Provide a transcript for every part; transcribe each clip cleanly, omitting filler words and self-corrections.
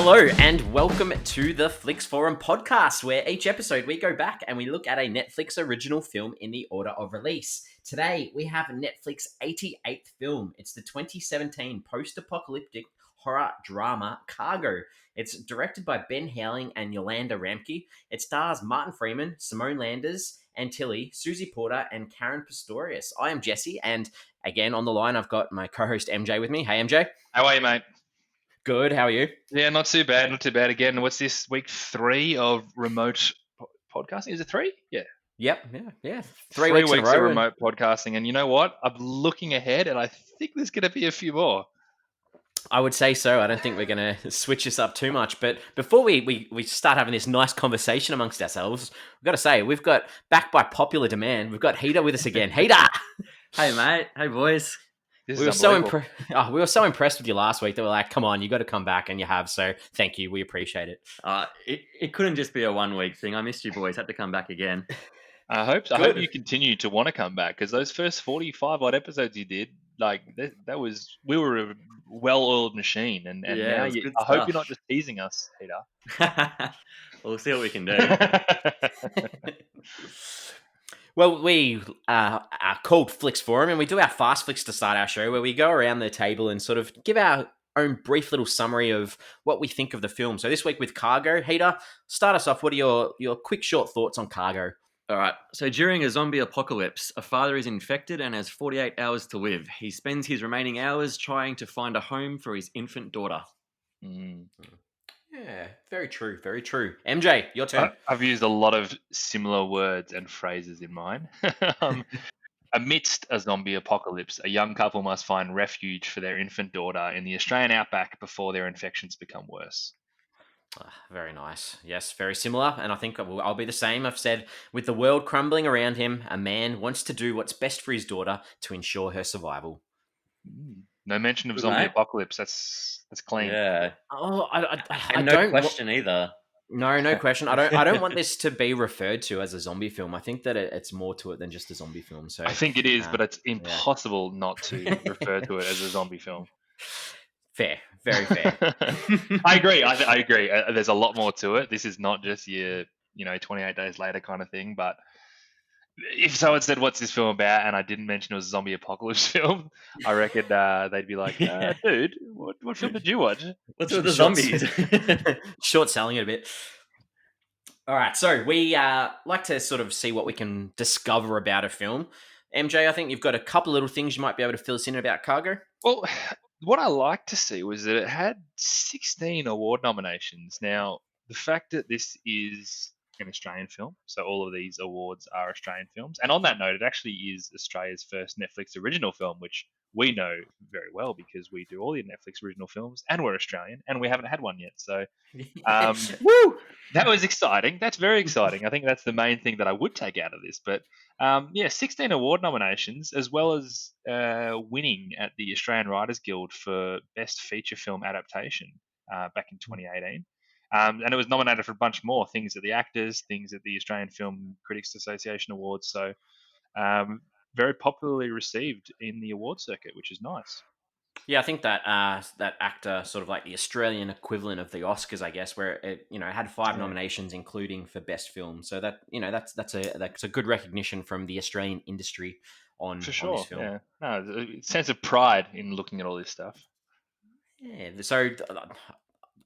Hello and welcome to the Flix Forum podcast, where each episode we go back and we look at a Netflix original film in the order of release. Today we have Netflix's 88th film. It's the 2017 post-apocalyptic horror drama Cargo. It's directed by Ben Howling and Yolanda Ramke. It stars Martin Freeman, Simone Landers, Antilil, Susie Porter, and Caren Pistorius. I am Jesse, and again on the line I've got my co-host MJ with me. Hey MJ. How are you, mate? Good, how are you? Yeah, not too bad. Not too bad. Again, what's this, week 3 of remote podcasting? Is it 3? Yeah. Yep, yeah. 3 weeks in a of row. remote podcasting. And you know what? I'm looking ahead, and I think there's going to be a few more. I would say so. I don't think we're going to switch this up too much. But before we start having this nice conversation amongst ourselves, we've got to say, we've got, back by popular demand, we've got Heater with us again. Heater! Hey, mate. Hey, boys. We were so impressed with you last week that we're like, come on, you got to come back, and you have. So thank you. We appreciate it. It couldn't just be a 1 week thing. I missed you, boys. Had to come back again. I hope you continue to want to come back, because those first 45 odd episodes you did, like we were a well-oiled machine, and Yeah, now I hope you're not just teasing us, Peter. We'll see what we can do. Well, we are called Flix Forum, and we do our fast flicks to start our show, where we go around the table and sort of give our own brief little summary of what we think of the film. So this week with Cargo, Heater, start us off. What are your quick, short thoughts on Cargo? All right. So during a zombie apocalypse, a father is infected and has 48 hours to live. He spends his remaining hours trying to find a home for his infant daughter. Yeah, very true, very true. MJ, your turn. I've used a lot of similar words and phrases in mine. Amidst a zombie apocalypse, a young couple must find refuge for their infant daughter in the Australian outback before their infections become worse. Very nice. Yes, very similar. And I think I'll be the same. I've said, with the world crumbling around him, a man wants to do what's best for his daughter to ensure her survival. No mention of zombie apocalypse. That's clean. Yeah. Oh, I no don't question either. No question. I don't want this to be referred to as a zombie film. I think that it's more to it than just a zombie film. So I think it is, but it's impossible not to refer to it as a zombie film. Fair, very fair. I agree. I agree. There's a lot more to it. This is not just your 28 days later kind of thing. But if someone said, "What's this film about?" and I didn't mention it was a zombie apocalypse film, I reckon they'd be like, "Dude, what film did you watch? What's with the zombies?" Short selling it a bit. All right, so we like to sort of see what we can discover about a film. MJ, I think you've got a couple little things you might be able to fill us in about Cargo. Well, what I liked to see was that it had 16 award nominations. Now, the fact that this is an Australian film, so all of these awards are Australian films. And on that note, it actually is Australia's first Netflix original film, which we know very well because we do all the Netflix original films, and we're Australian, and we haven't had one yet. So, woo! That was exciting. That's very exciting. I think that's the main thing that I would take out of this. But 16 award nominations, as well as winning at the Australian Writers Guild for Best Feature Film Adaptation back in 2018. And it was nominated for a bunch more things at the Actors, things at the Australian Film Critics Association Awards. So very popularly received in the award circuit, which is nice. Yeah, I think that that ACTA, sort of like the Australian equivalent of the Oscars, I guess, where it had 5 nominations, including for best film. So that that's a good recognition from the Australian industry on this film. Yeah, no, a sense of pride in looking at all this stuff. Yeah, so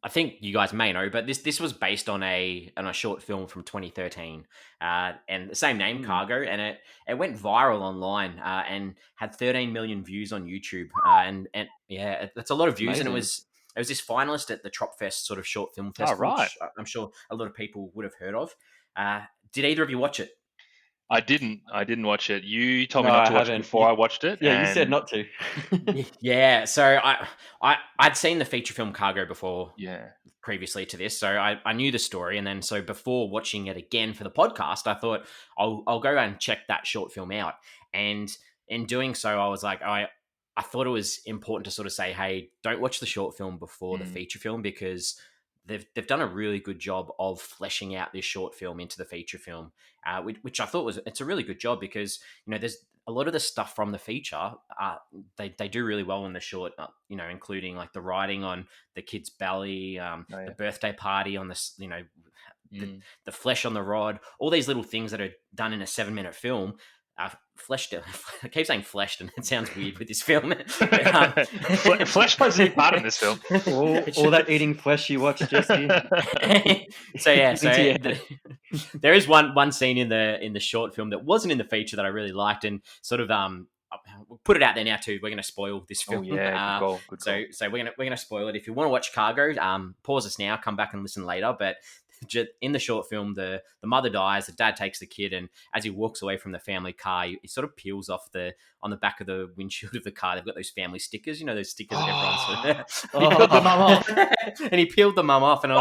I think you guys may know, but this was based on a short film from 2013, and the same name, Cargo, and it went viral online and had 13 million views on YouTube, and yeah, that's a lot of views. Amazing. And it was this finalist at the Tropfest sort of short film festival, which I'm sure a lot of people would have heard of. Did either of you watch it? I didn't watch it. You told me not to watch it before I watched it. Yeah, you said not to. Yeah, so I'd seen the feature film Cargo before. Yeah. Previously to this, so I knew the story, and then so before watching it again for the podcast, I thought I'll go and check that short film out. And in doing so, I was like, I thought it was important to sort of say, hey, don't watch the short film before the feature film, because they've done a really good job of fleshing out this short film into the feature film, which I thought it's a really good job, because there's a lot of the stuff from the feature, they do really well in the short. Including like the writing on the kid's belly, the birthday party on this, the flesh on the rod, all these little things that are done in a 7-minute film. Fleshed. I keep saying fleshed, and it sounds weird with this film. Flesh plays a big part in this film. All that eating flesh you watch, Jesse. There is one scene in the short film that wasn't in the feature that I really liked, and sort of we'll put it out there now too. We're going to spoil this film. Good call. So we're gonna spoil it. If you want to watch Cargo, pause us now, come back and listen later. But in the short film, the mother dies, the dad takes the kid, and as he walks away from the family car, he sort of peels off on the back of the windshield of the car. They've got those family stickers, those stickers that everyone's. He peeled the mum off, and he peeled the mum off, and I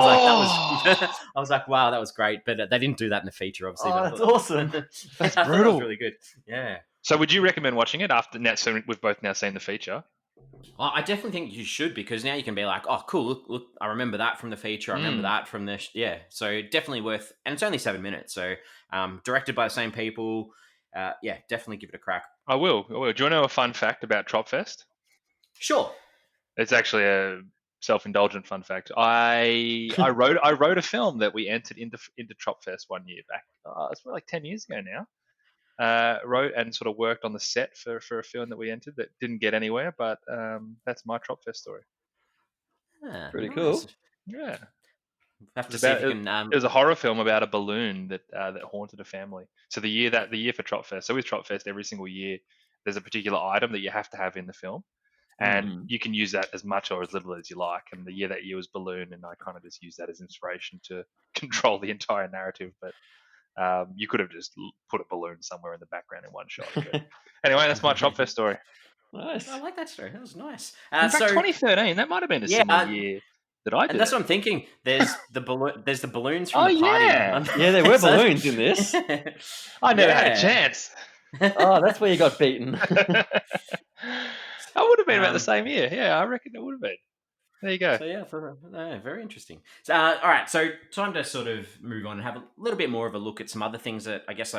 was like, wow, that was great. But they didn't do that in the feature, obviously. Oh, that's awesome. That's brutal. That was really good. Yeah. So, would you recommend watching it after we've both now seen the feature? I definitely think you should, because now you can be like, oh, cool, look, I remember that from the feature. I remember that from the... Yeah, so definitely worth... And it's only 7 minutes, so directed by the same people. Yeah, definitely give it a crack. I will. Do you want to know a fun fact about Tropfest? Sure. It's actually a self-indulgent fun fact. I wrote a film that we entered into Tropfest one year back. It's like 10 years ago now. Wrote and sort of worked on the set for a film that we entered that didn't get anywhere, but that's my Tropfest story. Pretty cool. Yeah. Have to see if you can. It was a horror film about a balloon that haunted a family. So the year for Tropfest, so with Tropfest, every single year there's a particular item that you have to have in the film, and you can use that as much or as little as you like. And the year that year was balloon, and I kind of just used that as inspiration to control the entire narrative, but. You could have just put a balloon somewhere in the background in one shot. But anyway, that's my Tropfest story. Nice. I like that story. That was nice. In fact, 2013. That might have been a similar year that I did. And that's what I'm thinking. There's the balloons from the party. Yeah, there were balloons in this. I never had a chance. Oh, that's where you got beaten. That would have been about the same year. Yeah, I reckon it would have been. There you go. So yeah, very interesting. So, all right, so time to sort of move on and have a little bit more of a look at some other things that I guess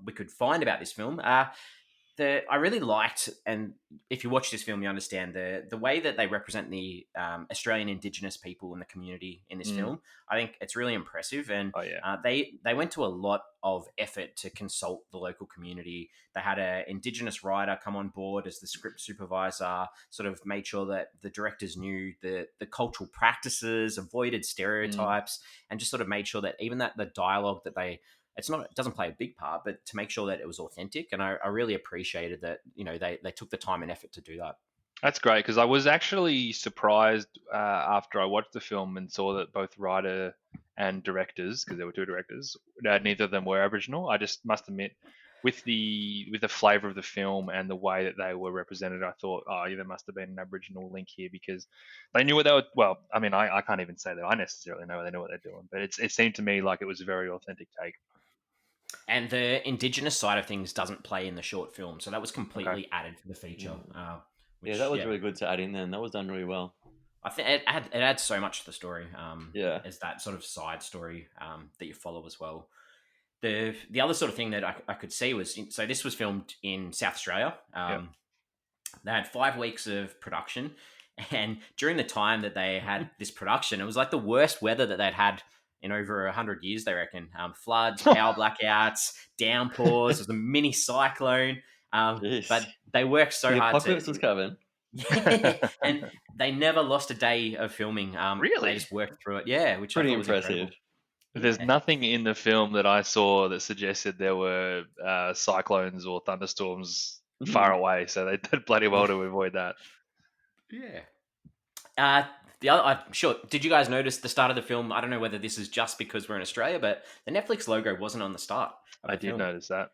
we could find about this film. I really liked, and if you watch this film, you understand the way that they represent the Australian Indigenous people in the community in this film. I think it's really impressive, and they went to a lot of effort to consult the local community. They had an Indigenous writer come on board as the script supervisor, sort of made sure that the directors knew the cultural practices, avoided stereotypes, and just sort of made sure that even that the dialogue that it doesn't play a big part, but to make sure that it was authentic. And I really appreciated that, they took the time and effort to do that. That's great, because I was actually surprised after I watched the film and saw that both writer and directors, because there were two directors, neither of them were Aboriginal. I just must admit, with the flavour of the film and the way that they were represented, I thought, there must have been an Aboriginal link here, because they knew what they were. Well, I mean, I can't even say that I necessarily know they know what they're doing, but it seemed to me like it was a very authentic take. And the Indigenous side of things doesn't play in the short film, so that was completely added for the feature. That was really good to add in there, and that was done really well. I think it adds so much to the story. As that sort of side story that you follow as well. The other sort of thing that I could see was, so this was filmed in South Australia. They had 5 weeks of production, and during the time that they had this production, it was like the worst weather that they'd had in over 100 years, they reckon. Floods, power blackouts, downpours. It was a mini cyclone. But they worked so hard. The apocalypse was coming. And they never lost a day of filming. Really? They just worked through it. Yeah, which pretty I thought was impressive. Incredible. There's nothing in the film that I saw that suggested there were cyclones or thunderstorms far away, so they did bloody well to avoid that. Yeah. Sure. Did you guys notice the start of the film? I don't know whether this is just because we're in Australia, but the Netflix logo wasn't on the start. I did notice that.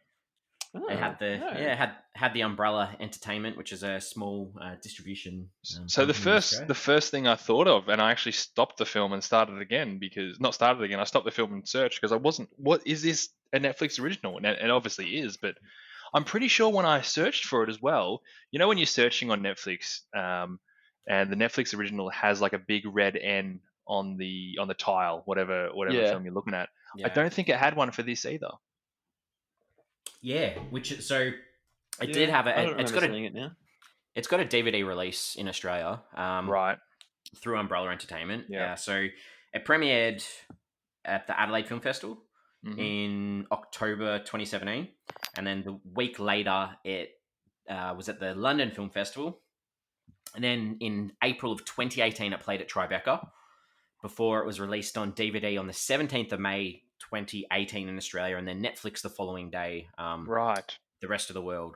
It had the Umbrella Entertainment, which is a small distribution. So the first thing I thought of, and I actually stopped the film and started again I stopped the film and searched because I wasn't. What is this a Netflix original? And it obviously is, but I'm pretty sure when I searched for it as well, when you're searching on Netflix, and the Netflix original has like a big red N on the tile, whatever film you're looking at. Yeah. I don't think it had one for this either. Yeah, so It did have I a. don't remember seeing it now. It's got a DVD release in Australia. Right. Through Umbrella Entertainment. Yeah. So it premiered at the Adelaide Film Festival Mm-hmm. in October 2017, and then the week later it was at the London Film Festival, and then in April of 2018 it played at Tribeca before it was released on DVD on the 17th of May 2018 in Australia, and then Netflix the following day. Right. The rest of the world.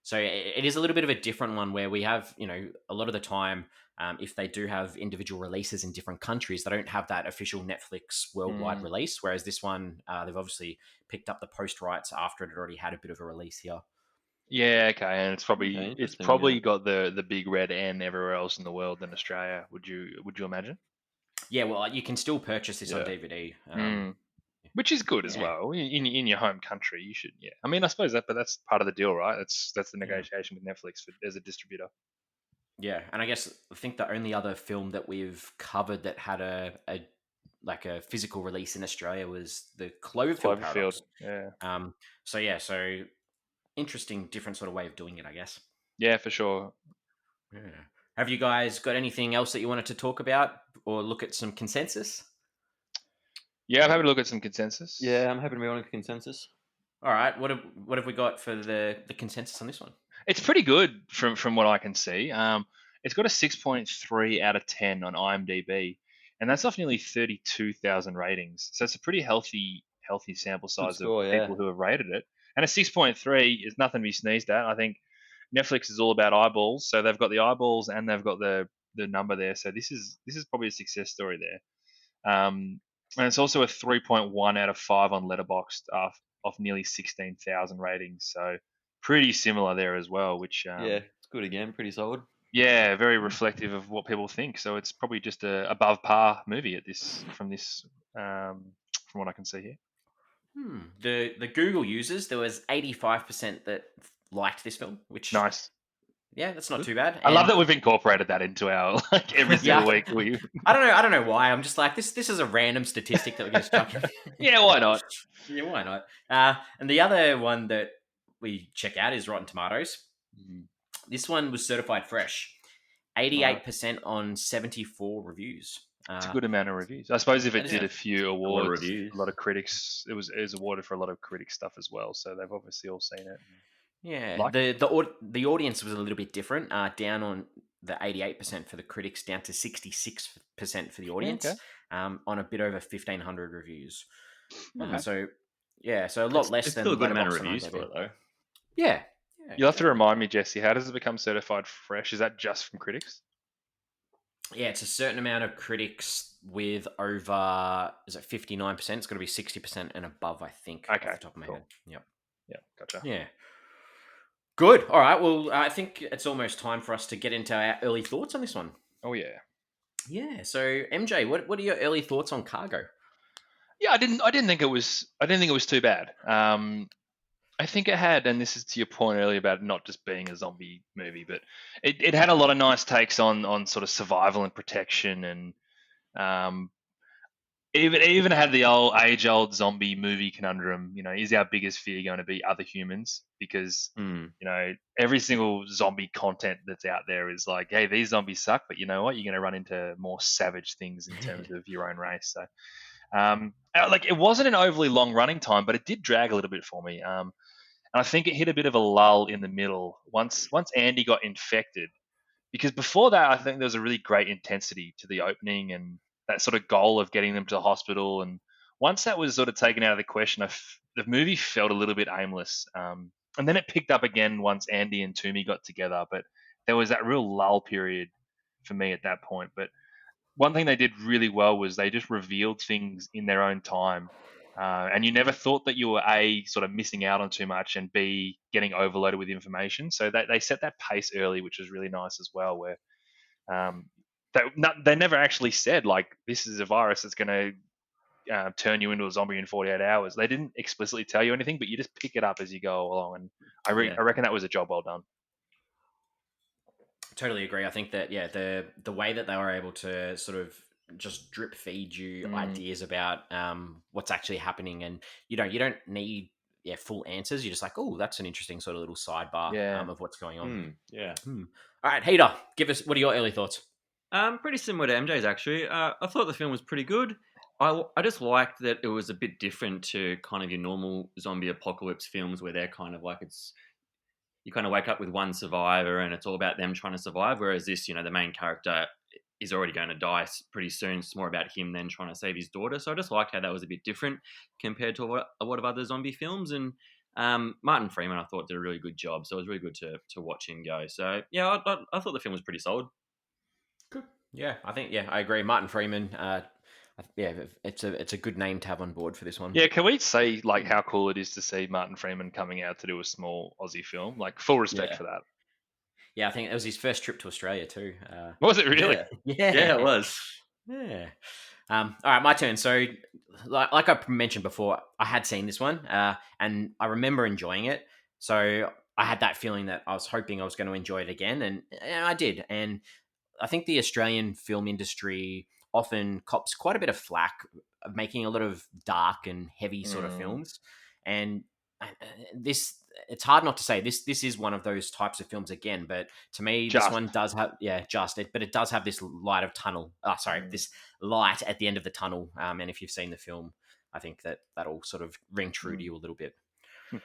So it is a little bit of a different one where we have, a lot of the time, if they do have individual releases in different countries, they don't have that official Netflix worldwide release. Whereas this one, they've obviously picked up the post rights after it had already had a bit of a release here. Yeah, okay, and it's probably interesting, got the big red N everywhere else in the world than Australia. Would you imagine? Yeah, well, you can still purchase this on DVD. Which is good as Yeah. well in your home country. You should, yeah. I mean, I suppose but that's part of the deal, right? That's the negotiation with Netflix as a distributor. Yeah, and I guess I think the only other film that we've covered that had a physical release in Australia was the Cloverfield Paradox. Yeah. So interesting, different sort of way of doing it, I guess. Yeah, for sure. Yeah. Have you guys got anything else that you wanted to talk about or look at some consensus? Yeah, I'm happy to look at some consensus. Yeah, I'm happy to be on a consensus. All right, what have we got for the consensus on this one? It's pretty good from what I can see. It's got a 6.3 out of 10 on IMDb, and that's off nearly 32,000 ratings. So it's a pretty healthy sample size score, of people who have rated it. And a 6.3 is nothing to be sneezed at. I think Netflix is all about eyeballs, so they've got the eyeballs and they've got the number there. So this is probably a success story there. And it's also a 3.1 out of 5 on Letterboxd off nearly 16,000 ratings. So pretty similar there as well, which it's good again, pretty solid. Yeah, very reflective of what people think. So it's probably just a above par movie from what I can see here. The Google users, there was 85% that liked this film, which nice. Yeah, that's not too bad. I love that we've incorporated that into our every single week. I don't know why. I'm just like this is a random statistic that we're just chucking. Yeah, why not? Yeah, why not? And the other one that we check out is Rotten Tomatoes. This one was certified fresh. 88% on 74 reviews. It's a good amount of reviews. I suppose if it did a few awards, a lot of critics, it was awarded for a lot of critic stuff as well. So they've obviously all seen it. Yeah, the audience was a little bit different. Down on the 88% for the critics, down to 66% for the audience. Okay. On a bit over 1,500 reviews. Okay. So a lot less than still a good amount of reviews for it though. Yeah. You'll have to remind me, Jesse. How does it become certified fresh? Is that just from critics? Yeah, it's a certain amount of critics with over, is it 59%? It's got to be 60% and above, I think. Okay. Off the top of my head. Yep. Yeah, gotcha. Yeah. Good. All right. Well, I think it's almost time for us to get into our early thoughts on this one. Oh yeah. Yeah. So MJ, what are your early thoughts on Cargo? Yeah, I didn't think it was too bad. I think it had, and this is to your point earlier about it not just being a zombie movie, but it had a lot of nice takes on sort of survival and protection, and even had the age-old zombie movie conundrum. Is our biggest fear going to be other humans? Because every single zombie content that's out there is like, hey, these zombies suck, but you know what? You're going to run into more savage things in terms of your own race. So, it wasn't an overly long running time, but it did drag a little bit for me. And I think it hit a bit of a lull in the middle once Andy got infected, because before that, I think there was a really great intensity to the opening and that sort of goal of getting them to the hospital. And once that was sort of taken out of the question, the movie felt a little bit aimless. And then it picked up again once Andy and Toomey got together, but there was that real lull period for me at that point. But one thing they did really well was they just revealed things in their own time. And you never thought that you were A, sort of missing out on too much, and B, getting overloaded with information. So they set that pace early, which was really nice as well, where they never actually said, like, this is a virus that's going to turn you into a zombie in 48 hours. They didn't explicitly tell you anything, but you just pick it up as you go along. And I reckon that was a job well done. Totally agree. I think that, the way that they were able to sort of just drip feed you ideas about what's actually happening, and you don't need full answers. You're just like, oh, that's an interesting sort of little sidebar Yeah. of what's going on. Yeah. All right, Heater, what are your early thoughts? Pretty similar to MJ's actually. I thought the film was pretty good. I just liked that it was a bit different to kind of your normal zombie apocalypse films where they're kind of like you kind of wake up with one survivor and it's all about them trying to survive. Whereas this, the main character is already going to die pretty soon. It's more about him then trying to save his daughter. So I just liked how that was a bit different compared to a lot of other zombie films. And Martin Freeman, I thought, did a really good job. So it was really good to watch him go. So yeah, I thought the film was pretty solid. Good. Yeah, I agree. Martin Freeman. It's a good name to have on board for this one. Yeah, can we say like how cool it is to see Martin Freeman coming out to do a small Aussie film? Like full respect for that. Yeah, I think it was his first trip to Australia too. Was it really? Yeah, it was. Yeah. All right, my turn. So, like I mentioned before, I had seen this one, and I remember enjoying it. So I had that feeling that I was hoping I was going to enjoy it again, and I did. And I think the Australian film industry often cops quite a bit of flack of making a lot of dark and heavy sort of films, and this. It's hard not to say this is one of those types of films again, but to me, this one does have but it does have this light of tunnel. This light at the end of the tunnel. And if you've seen the film, I think that'll sort of ring true to you a little bit.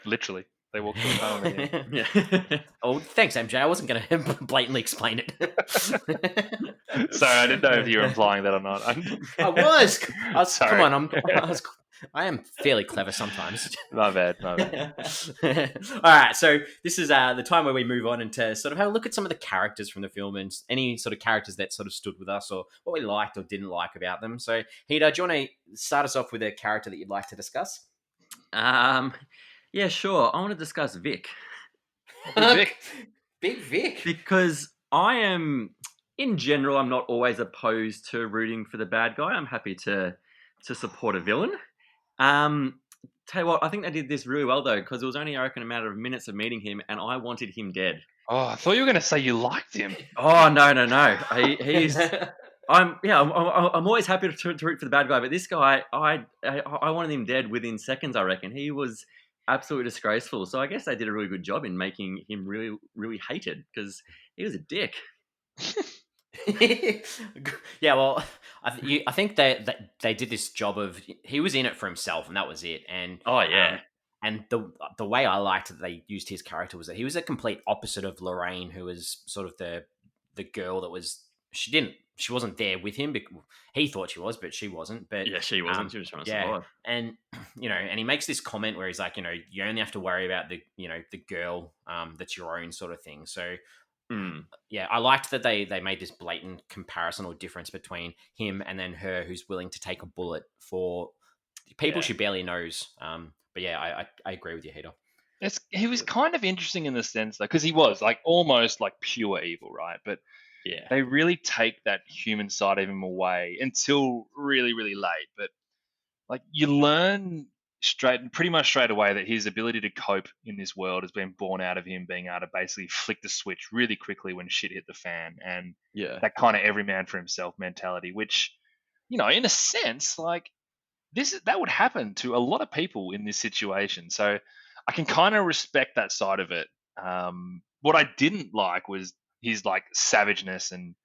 Literally, they walk through the tunnel again. Yeah. Oh, thanks, MJ. I wasn't going to blatantly explain it. Sorry, I didn't know if you were implying that or not. I was. Sorry. Come on, I am fairly clever sometimes. My bad. All right, so this is the time where we move on into sort of have a look at some of the characters from the film and any sort of characters that sort of stood with us or what we liked or didn't like about them. So, Hida, do you want to start us off with a character that you'd like to discuss? Yeah, sure. I want to discuss Vic. Big Vic. Because in general, I'm not always opposed to rooting for the bad guy. I'm happy to support a villain. Tell you what, I think they did this really well though, because it was only, I reckon, a matter of minutes of meeting him, and I wanted him dead. Oh, I thought you were going to say you liked him. Oh no, he's. I'm always happy to root for the bad guy, but this guy, I wanted him dead within seconds. I reckon he was absolutely disgraceful. So I guess they did a really good job in making him really, really hated because he was a dick. Yeah, well, I think they did this job of he was in it for himself, and that was it. And and the way I liked that they used his character was that he was a complete opposite of Lorraine, who was sort of the girl that was she wasn't there with him. He thought she was, but she wasn't. But yeah, she wasn't. She was trying to survive. And and he makes this comment where he's like, you only have to worry about the girl that's your own sort of thing. So. Yeah, I liked that they made this blatant comparison or difference between him and then her, who's willing to take a bullet for people she barely knows. But yeah, I agree with you, Heater. He was kind of interesting in the sense that because he was like almost like pure evil, right? But yeah, they really take that human side of him away until really, really late. But like you learn pretty much straight away that his ability to cope in this world has been born out of him being able to basically flick the switch really quickly when shit hit the fan, and that kind of every man for himself mentality, which in a sense, like that would happen to a lot of people in this situation. So I can kind of respect that side of it. What I didn't like was his like savageness and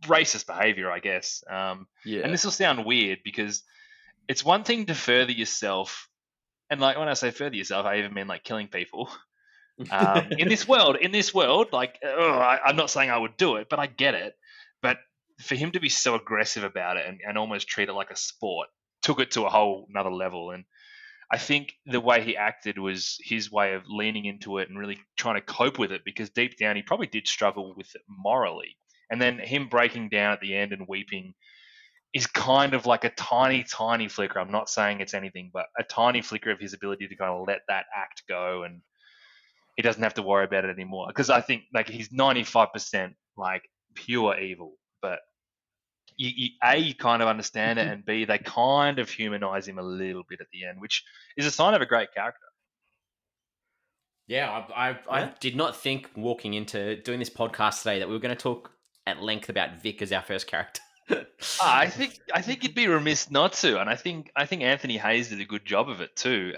racist behavior, I guess. And this will sound weird because it's one thing to further yourself, and like when I say further yourself, I even mean like killing people. In this world, like I'm not saying I would do it, but I get it. But for him to be so aggressive about it and almost treat it like a sport took it to a whole another level. And I think the way he acted was his way of leaning into it and really trying to cope with it, because deep down he probably did struggle with it morally. And then him breaking down at the end and weeping is kind of like a tiny, tiny flicker. I'm not saying it's anything, but a tiny flicker of his ability to kind of let that act go, and he doesn't have to worry about it anymore. Because I think like he's 95% like pure evil, but you kind of understand it, and B, they kind of humanize him a little bit at the end, which is a sign of a great character. Yeah, I did not think walking into doing this podcast today that we were going to talk at length about Vic as our first character. I think you'd be remiss not to, and I think Anthony Hayes did a good job of it too.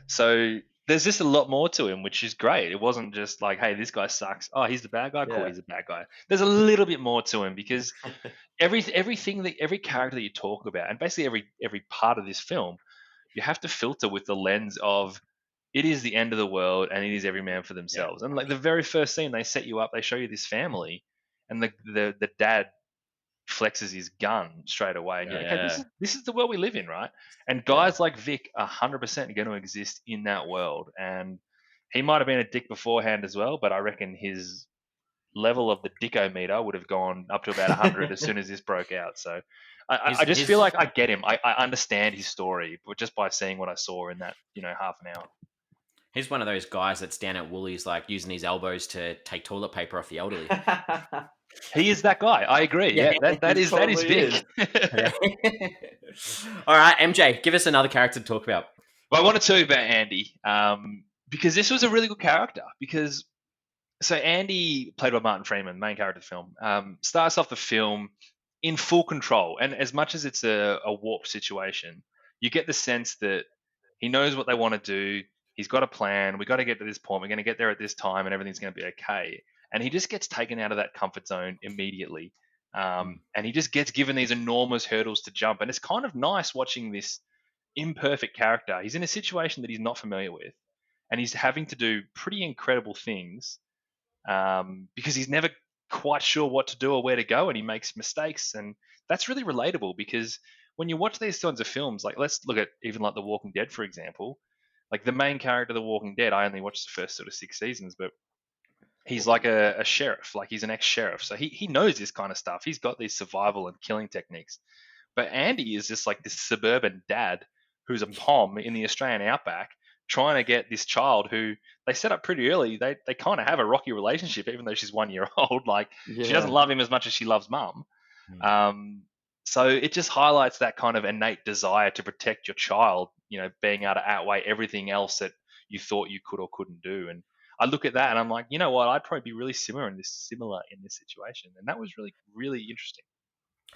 So there's just a lot more to him, which is great. It wasn't just like, hey, this guy sucks. Oh, he's the bad guy. Cool, Yeah. he's a bad guy. There's a little bit more to him because every character that you talk about, and basically every part of this film, you have to filter with the lens of it is the end of the world and it is every man for Yeah. themselves. And like the very first scene, they set you up, they show you this family, and the dad flexes his gun straight away, and you're like, okay, Yeah. this is the world we live in, right? And Yeah. guys like Vic are 100% going to exist in that world, and he might have been a dick beforehand as well, but I reckon his level of the dickometer would have gone up to about 100 as soon as this broke out. So I just feel like I get him. I understand his story, but just by seeing what I saw in that half an hour. He's one of those guys that's down at Woolies, like using his elbows to take toilet paper off the elderly. He is that guy. I agree. Yeah, Yeah, that is totally Vic. Yeah. All right, MJ, give us another character to talk about. Well, I want to tell you about Andy because this was a really good character. So Andy, played by Martin Freeman, main character of the film, starts off the film in full control. And as much as it's a warped situation, you get the sense that he knows what they want to do. He's got a plan. We got to get to this point. We're going to get there at this time, and everything's going to be okay. And he just gets taken out of that comfort zone immediately. And he just gets given these enormous hurdles to jump. And it's kind of nice watching this imperfect character. He's in a situation that he's not familiar with, and he's having to do pretty incredible things because he's never quite sure what to do or where to go, and he makes mistakes. And that's really relatable because when you watch these kinds of films, like let's look at even like The Walking Dead, for example. Like the main character of The Walking Dead, I only watched the first sort of 6 seasons, but he's like a sheriff, like he's an ex-sheriff, so he knows this kind of stuff. He's got these survival and killing techniques. But Andy is just like this suburban dad who's a pom in the Australian outback trying to get this child who they set up pretty early. They kind of have a rocky relationship, even though she's 1 year old. Like she doesn't love him as much as she loves mum. So it just highlights that kind of innate desire to protect your child, being able to outweigh everything else that you thought you could or couldn't do. And I look at that and I'm like, you know what? I'd probably be really similar in this situation. And that was really, really interesting.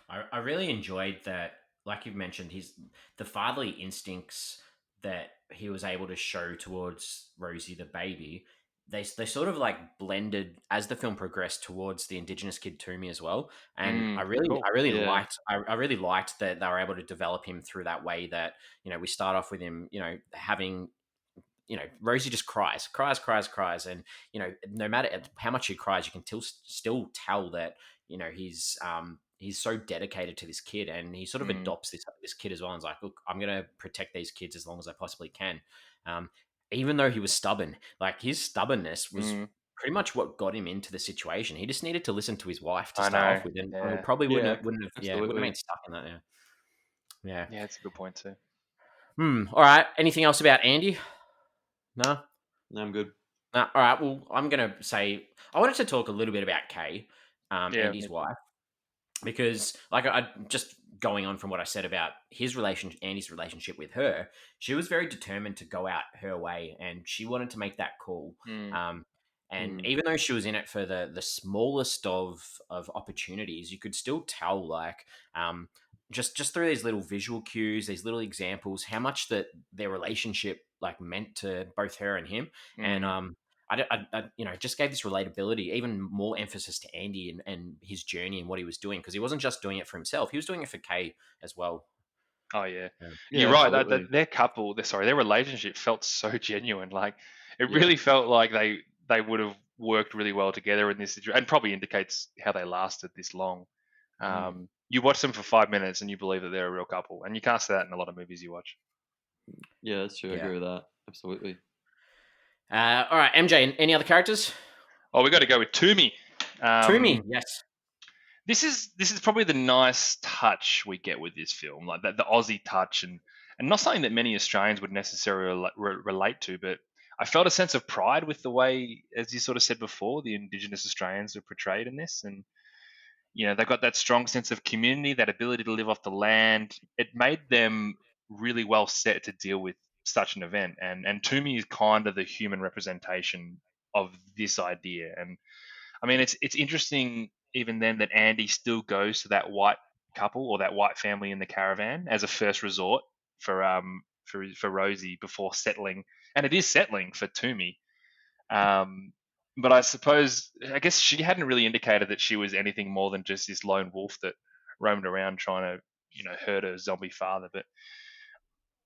I really enjoyed that, like you've mentioned, the fatherly instincts that he was able to show towards Rosie the baby. They sort of like blended as the film progressed towards the Indigenous kid Toomey as well, and Cool. I really Yeah. liked that they were able to develop him through that way. That we start off with him, having. Rosie just cries, and no matter how much he cries, you can still tell that he's so dedicated to this kid, and he sort of adopts this kid as well. And is like, look, I'm gonna protect these kids as long as I possibly can. Even though he was stubborn, like his stubbornness was pretty much what got him into the situation. He just needed to listen to his wife to start off with, and Yeah. probably wouldn't have wouldn't absolutely. have been stuck in that. Yeah. Yeah, that's a good point too. All right. Anything else about Andy? No. No, I'm good. All right. Well, I'm going to say I wanted to talk a little bit about Kay, Andy's wife, because I just going on from what I said about Andy's relationship with her, she was very determined to go out her way, and she wanted to make that call. And even though she was in it for the smallest of opportunities, you could still tell, like, just through these little visual cues, these little examples, how much that their relationship like meant to both her and him. And I just gave this relatability, even more emphasis to Andy and his journey and what he was doing, because he wasn't just doing it for himself; he was doing it for Kay as well. Oh yeah, Yeah, you're right. absolutely. Their relationship felt so genuine. Like it really felt like they would have worked really well together in this situation, and probably indicates how they lasted this long. You watch them for 5 minutes and you believe that they're a real couple, and you can't say that in a lot of movies you watch. Yeah, that's true. I agree with that. Absolutely. All right, MJ. Any other characters? Oh, we got to go with Toomey. Toomey, yes. This is probably the nice touch we get with this film, like the Aussie touch, and not something that many Australians would necessarily relate to. But I felt a sense of pride with the way, as you sort of said before, the Indigenous Australians are portrayed in this, and they've got that strong sense of community, that ability to live off the land. It made them really well set to deal with such an event, and Toomey is kind of the human representation of this idea. And I mean, it's interesting even then that Andy still goes to that white couple or that white family in the caravan as a first resort for Rosie before settling, and it is settling for Toomey. But I guess she hadn't really indicated that she was anything more than just this lone wolf that roamed around trying to, hurt her zombie father. But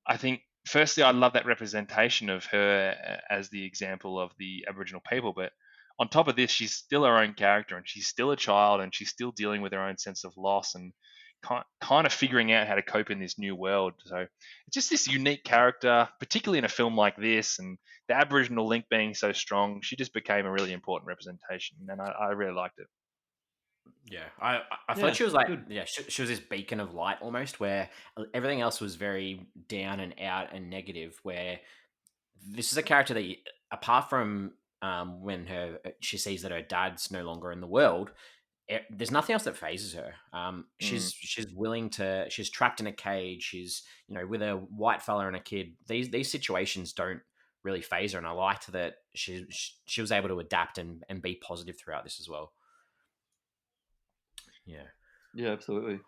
I think, firstly, I love that representation of her as the example of the Aboriginal people. But on top of this, she's still her own character, and she's still a child, and she's still dealing with her own sense of loss and kind of figuring out how to cope in this new world. So it's just this unique character, particularly in a film like this, and the Aboriginal link being so strong. She just became a really important representation, and I really liked it. Yeah, I thought she was like, she was this beacon of light almost, where everything else was very down and out and negative. Where this is a character that, apart from when she sees that her dad's no longer in the world, there's nothing else that phases her. She's willing to. She's trapped in a cage. She's with a white fella and a kid. These situations don't really phase her, and I liked that she was able to adapt and be positive throughout this as well. Yeah, absolutely.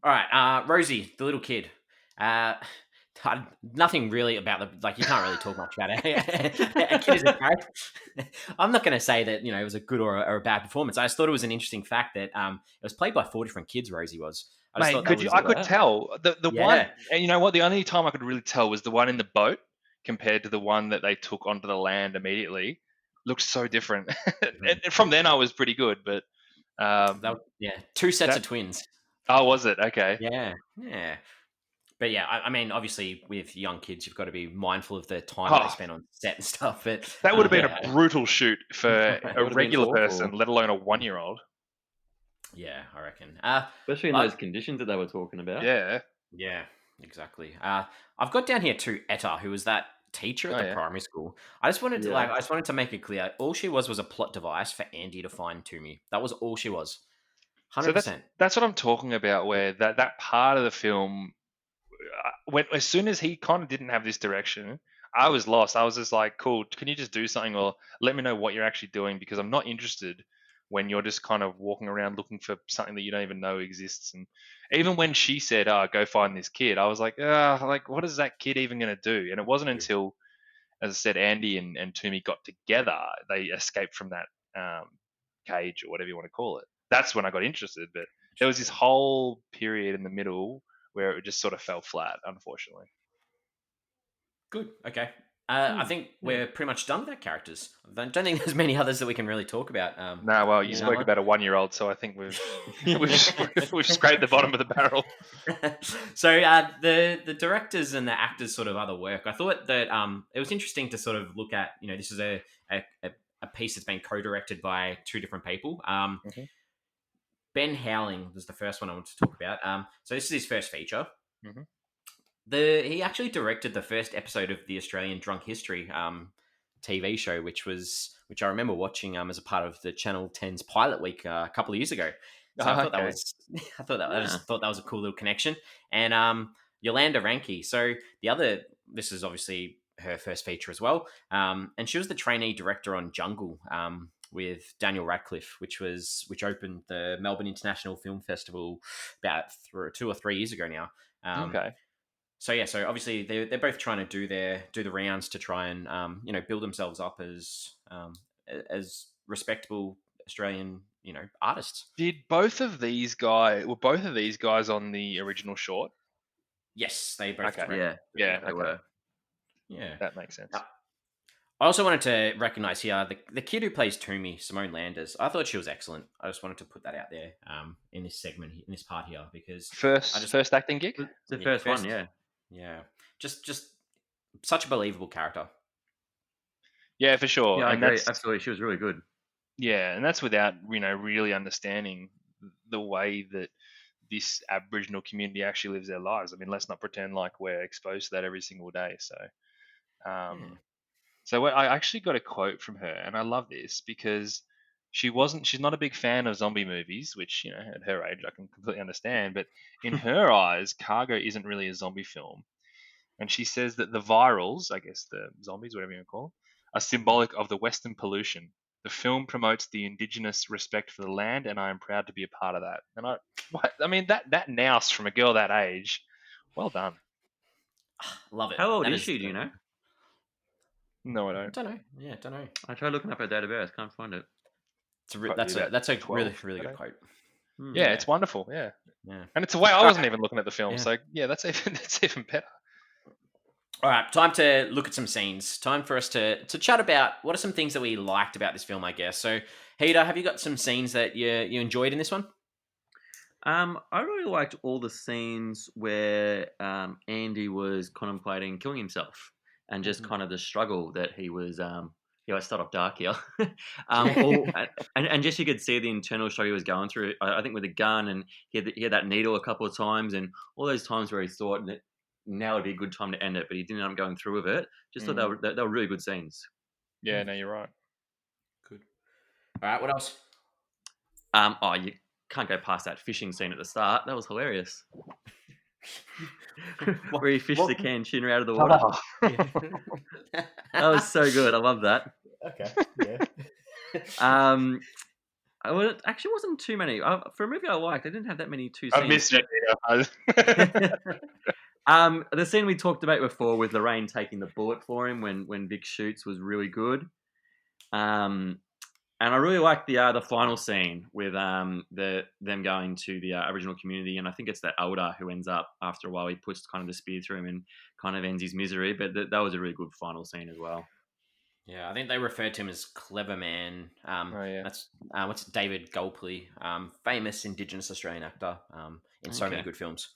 All right, Rosie, the little kid. Nothing really about you can't really talk much about it. A kid is a character. I'm not going to say that it was a good or a bad performance. I just thought it was an interesting fact that it was played by 4 different kids. Rosie was. I could tell the one, and you know what? The only time I could really tell was the one in the boat compared to the one that they took onto the land immediately. Looked so different. And from then, I was pretty good, but. 2 sets of twins. Oh, was it? Okay. Yeah. But yeah, I mean, obviously, with young kids, you've got to be mindful of the time that they spend on set and stuff. But that would have been a brutal shoot for a regular person, let alone a 1-year-old. Yeah, I reckon. Especially in those conditions that they were talking about. Yeah, exactly. I've got down here too Etta, who was that teacher at the primary school. I just wanted to make it clear. All she was a plot device for Andy to find Toomey. That was all she was. 100%. So that's what I'm talking about. Where that part of the film, as soon as he kind of didn't have this direction, I was lost. I was just like, cool. Can you just do something, or let me know what you're actually doing? Because I'm not interested when you're just kind of walking around looking for something that you don't even know exists. And even when she said, go find this kid, I was like, what is that kid even going to do? And it wasn't until, as I said, Andy and Toomey got together, they escaped from that cage or whatever you want to call it. That's when I got interested. But there was this whole period in the middle where it just sort of fell flat, unfortunately. Good. Okay. I think we're pretty much done with our characters. I don't think there's many others that we can really talk about. You spoke about a 1-year-old, so I think we've scraped the bottom of the barrel. So the directors and the actors' sort of other work, I thought that it was interesting to sort of look at. This is a piece that's been co-directed by 2 different people. Ben Howling was the first one I wanted to talk about. So this is his first feature. Mm-hmm. He actually directed the first episode of the Australian Drunk History TV show, which I remember watching as a part of the Channel 10's Pilot Week a couple of years ago. So I just thought that was a cool little connection. And Yolanda Ramke. So this is obviously her first feature as well. And she was the trainee director on Jungle with Daniel Radcliffe, which opened the Melbourne International Film Festival about 2 or 3 years ago now. So obviously they're both trying to do the rounds to try and build themselves up as respectable Australian artists. Were both of these guys on the original short? Yes, they both. Okay. Yeah, they were. Yeah, that makes sense. I also wanted to recognise here the kid who plays Toomey, Simone Landers. I thought she was excellent. I just wanted to put that out there in this segment, in this part here, because first acting gig. It's the first one, yeah. Yeah, just such a believable character. Yeah, for sure. Yeah, I agree. Absolutely, she was really good. Yeah, and that's without really understanding the way that this Aboriginal community actually lives their lives. I mean, let's not pretend like we're exposed to that every single day. So, So I actually got a quote from her, and I love this because she's not a big fan of zombie movies, which, at her age, I can completely understand. But in her eyes, Cargo isn't really a zombie film. And she says that the virals, I guess the zombies, whatever you want to call them, are symbolic of the Western pollution, The film promotes the indigenous respect for the land, and I am proud to be a part of that. And I mean, that nous from a girl that age, well done. Love it. How old That is she? Do you know? No, I I don't. don't know. Yeah, don't know. I tried looking up her date of birth. Can't find it. Probably That's about a 12, really I good don't- quote. Yeah, it's wonderful. Yeah, Yeah. and it's a way I wasn't even looking at the film, Yeah. so yeah, that's even better. All right, time to look at some scenes. Time for us to chat about what are some things that we liked about this film, I guess. So, Heater, have you got some scenes that you enjoyed in this one? I really liked all the scenes where Andy was contemplating killing himself, and just kind of the struggle that he was. I start off dark here. And just you could see the internal struggle he was going through. I think with the gun, and he had that needle a couple of times, and all those times where he thought that now would be a good time to end it, but he didn't end up going through with it. Just thought they were really good scenes. Yeah, no, you're right. Good. All right, what else? You can't go past that fishing scene at the start. That was hilarious. Where he fished the canned tuna out of the water. That was so good. I love that. Okay. Yeah. Actually wasn't too many. For a movie I liked, I didn't have that many two I scenes. missed you. The scene we talked about before with Lorraine taking the bullet for him when Vic shoots was really good. And I really liked the final scene with them going to the Aboriginal community, and I think it's that elder who ends up after a while he puts kind of the spear through him and kind of ends his misery. But that was a really good final scene as well. Yeah, I think they referred to him as Clever Man. Oh, yeah. That's what's David Gulpley, famous Indigenous Australian actor in so many good films.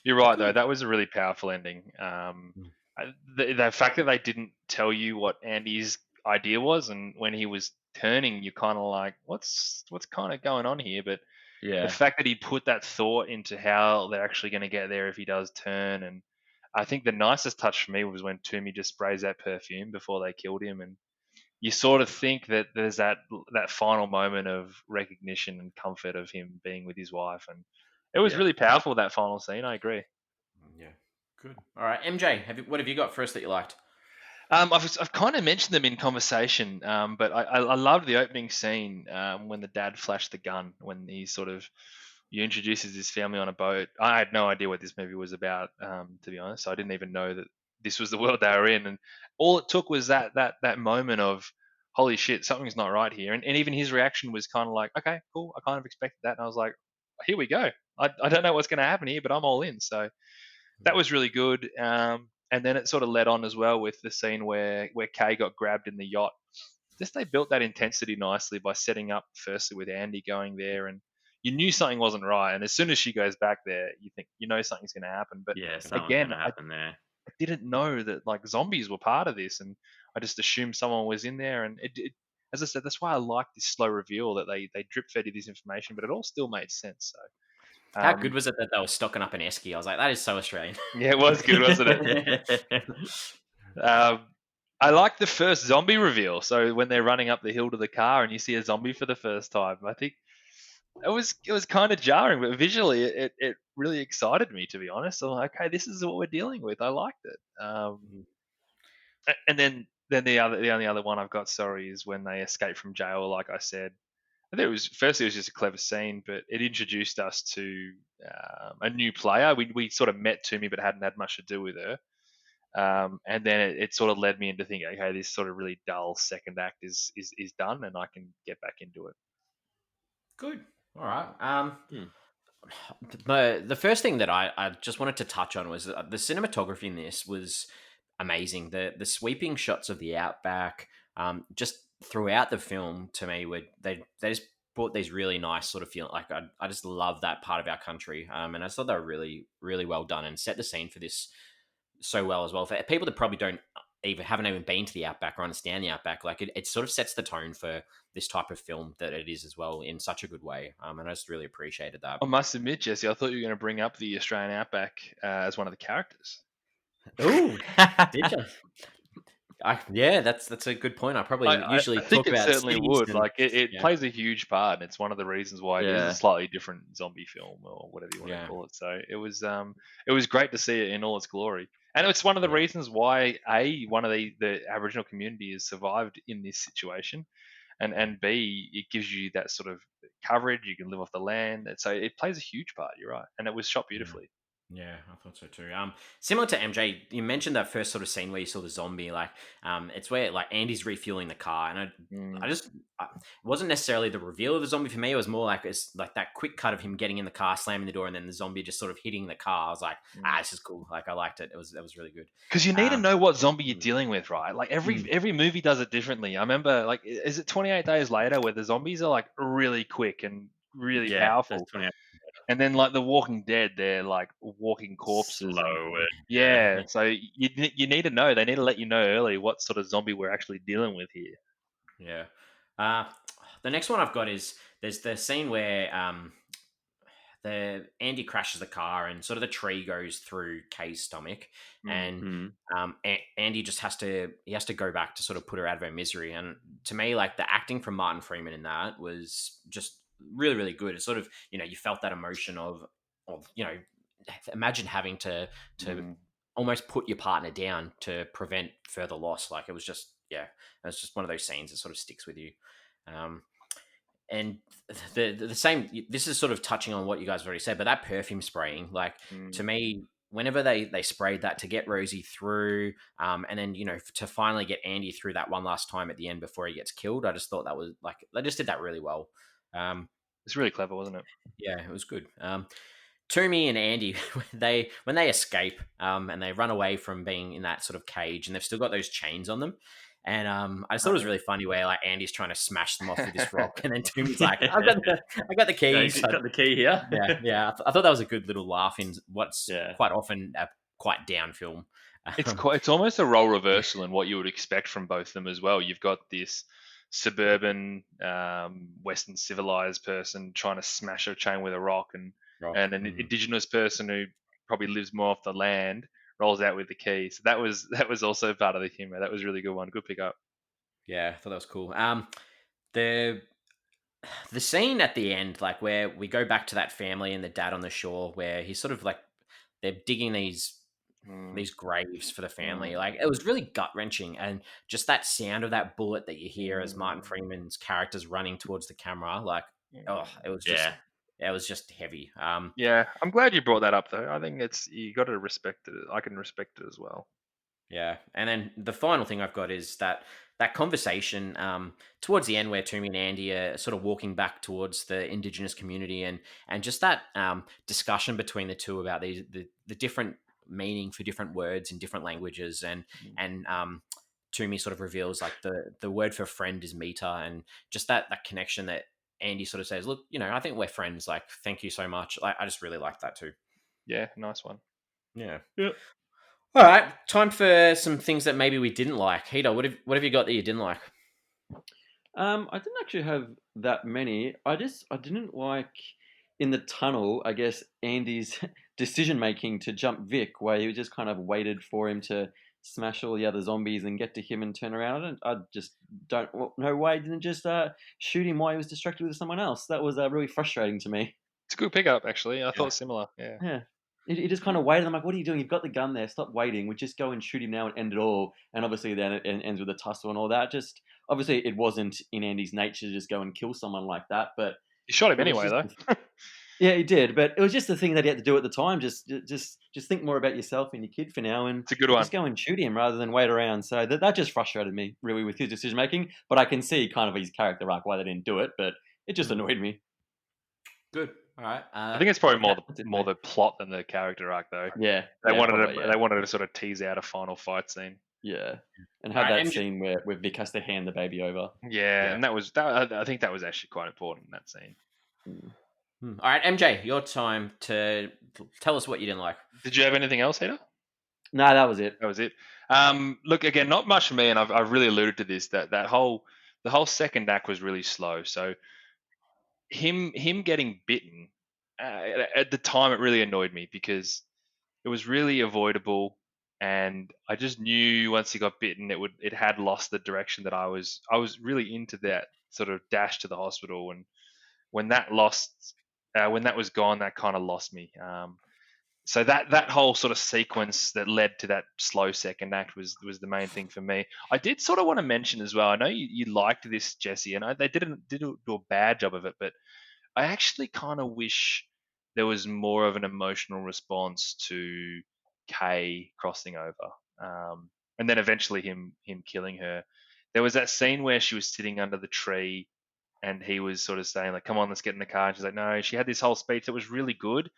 You're right, though. That was a really powerful ending. The fact that they didn't tell you what Andy's idea was, and when he was turning, you're kind of like, what's kind of going on here? But the fact that he put that thought into how they're actually going to get there if he does turn, and I think the nicest touch for me was when Toomey just sprays that perfume before they killed him, and you sort of think that there's that final moment of recognition and comfort of him being with his wife, and it was really powerful, that final scene. I agree. Yeah, good. All right, MJ, what have you got for us that you liked? I've kind of mentioned them in conversation, but I loved the opening scene when the dad flashed the gun, when he introduces his family on a boat. I had no idea what this movie was about, to be honest. So I didn't even know that this was the world they were in, and all it took was that moment of, holy shit, something's not right here. And even his reaction was kind of like, okay, cool, I kind of expected that, and I was like, here we go. I don't know what's going to happen here, but I'm all in. So that was really good. And then it sort of led on as well with the scene where Kay got grabbed in the yacht. Just they built that intensity nicely by setting up firstly with Andy going there, and you knew something wasn't right. And as soon as she goes back there, you think something's going to happen. But something's again, going to happen there. I didn't know that like zombies were part of this, and I just assumed someone was in there. And it as I said, that's why I like this slow reveal that they drip fed you this information, but it all still made sense. So. How good was it that they were stocking up an esky? I was like, that is so Australian. Yeah, it was good, wasn't it? I like the first zombie reveal. So when they're running up the hill to the car and you see a zombie for the first time, I think it was kind of jarring, but visually it really excited me, to be honest. I'm like, okay, this is what we're dealing with. I liked it. And then the only other one I've got, sorry, is when they escape from jail. Like I said, I think it was just a clever scene, but it introduced us to a new player. We sort of met Toomey, but hadn't had much to do with her. And then it sort of led me into thinking, okay, this sort of really dull second act is done, and I can get back into it. Good. All right. The first thing that I just wanted to touch on was the cinematography in this was amazing. The sweeping shots of the outback, just throughout the film, to me, they just brought these really nice sort of feeling. Like I just love that part of our country, and I thought they were really, really well done and set the scene for this so well as well. For people that probably haven't even been to the outback or understand the outback, like it sort of sets the tone for this type of film that it is as well in such a good way. And I just really appreciated that. I must admit, Jesse, I thought you were going to bring up the Australian outback as one of the characters. Ooh, did you? Yeah, that's a good point. I probably usually talk about. It certainly would. Like it plays a huge part, and it's one of the reasons why it is a slightly different zombie film or whatever you want to call it. So it was great to see it in all its glory, and it's one of the reasons why one of the Aboriginal community has survived in this situation. and B, it gives you that sort of coverage. You can live off the land, and so it plays a huge part. You're right, and it was shot Yeah. beautifully. Yeah, I thought so too. Similar to MJ, you mentioned that first sort of scene where you saw the zombie. Like, it's where like Andy's refueling the car, and I just, it wasn't necessarily the reveal of the zombie for me. It was more like it's like that quick cut of him getting in the car, slamming the door, and then the zombie just sort of hitting the car. I was like, this is cool. Like, I liked it. It was really good. Because you need to know what zombie you're Mm. dealing with, right? Like every movie does it differently. I remember, like, is it 28 Days Later where the zombies are like really quick and really Yeah, that's powerful, 28. and then like The Walking Dead, they're like walking corpses. And, Slow. yeah, so you need to know. They need to let you know early what sort of zombie we're actually dealing with here. Yeah. The next one I've got is there's the scene where the Andy crashes the car and sort of the tree goes through Kay's stomach, and Andy just has to go back to sort of put her out of her misery. And to me, like the acting from Martin Freeman in that was just really really good. It's sort of, you felt that emotion of imagine having to almost put your partner down to prevent further loss. Like it was just it's just one of those scenes that sort of sticks with you. And the same, this is sort of touching on what you guys have already said, but that perfume spraying, like to me, whenever they sprayed that to get Rosie through, and then to finally get Andy through that one last time at the end before he gets killed, I just thought that was like they just did that really well. It's really clever, wasn't it? Yeah, it was good. Toomey and Andy, when they escape, and they run away from being in that sort of cage, and they've still got those chains on them. And I just thought it was really funny where like Andy's trying to smash them off with this rock, and then Toomey's like, "I got the keys." Yeah, got the key here. Yeah. I thought that was a good little laugh in what's quite often a quite down film. It's almost a role reversal in what you would expect from both of them as well. You've got this suburban, Western civilized person trying to smash a chain with a rock, and an indigenous person who probably lives more off the land rolls out with the key. So that was also part of the humor. That was a really good one. Good pickup. Yeah, I thought that was cool. The scene at the end, like where we go back to that family and the dad on the shore, where he's sort of like they're digging these graves for the family. Like it was really gut wrenching, and just that sound of that bullet that you hear as Martin Freeman's character's running towards the camera, like it was just it was just heavy. Yeah, I'm glad you brought that up though. I think you got to respect it. I can respect it as well. Yeah, and then the final thing I've got is that conversation towards the end where Toomey and Andy are sort of walking back towards the Indigenous community, and just that discussion between the two about the different meaning for different words in different languages, and Toomey sort of reveals like the word for friend is meter, and just that connection that Andy sort of says, look, I think we're friends. Like, thank you so much. I just really like that too. Yeah, nice one. Yeah. Yep. All right, time for some things that maybe we didn't like. Hito, what have you got that you didn't like? I didn't actually have that many. I didn't like in the tunnel, I guess, Andy's decision making to jump Vic, where he just kind of waited for him to smash all the other zombies and get to him and turn around. I just don't know why he didn't just shoot him while he was distracted with someone else. That was really frustrating to me. It's a good pickup, actually. I thought similar. Yeah. Yeah. He just kind of waited. I'm like, what are you doing? You've got the gun there. Stop waiting. We just go and shoot him now and end it all. And obviously then it ends with a tussle and all that. Just obviously it wasn't in Andy's nature to just go and kill someone like that. But You shot him it was anyway, just though. yeah, he did. But it was just the thing that he had to do at the time. Just think more about yourself and your kid for now, and It's a good one. just go and shoot him rather than wait around. So that just frustrated me really with his decision making. But I can see kind of his character arc why they didn't do it. But it just annoyed me. Good. All right. I think it's probably more the plot than the character arc, though. Yeah, They wanted to sort of tease out a final fight scene. Yeah, and have that scene where Vic has to hand the baby over. Yeah, and I think that was actually quite important in that scene. All right, MJ, your time to tell us what you didn't like. Did you have anything else, Heater? No, that was it. That was it. Look, again, not much for me, and I've really alluded to this. The whole second act was really slow. So him getting bitten at the time, it really annoyed me because it was really avoidable, and I just knew once he got bitten, it had lost the direction that I was really into that sort of dash to the hospital, and when that was gone, that kind of lost me. so that whole sort of sequence that led to that slow second act was the main thing for me. I did sort of want to mention as well. I know you liked this, Jesse, and they didn't do a bad job of it, but I actually kind of wish there was more of an emotional response to Kay crossing over, and then eventually him killing her. There was that scene where she was sitting under the tree, and he was sort of saying like, "Come on, let's get in the car." And she's like, "No." She had this whole speech that was really good,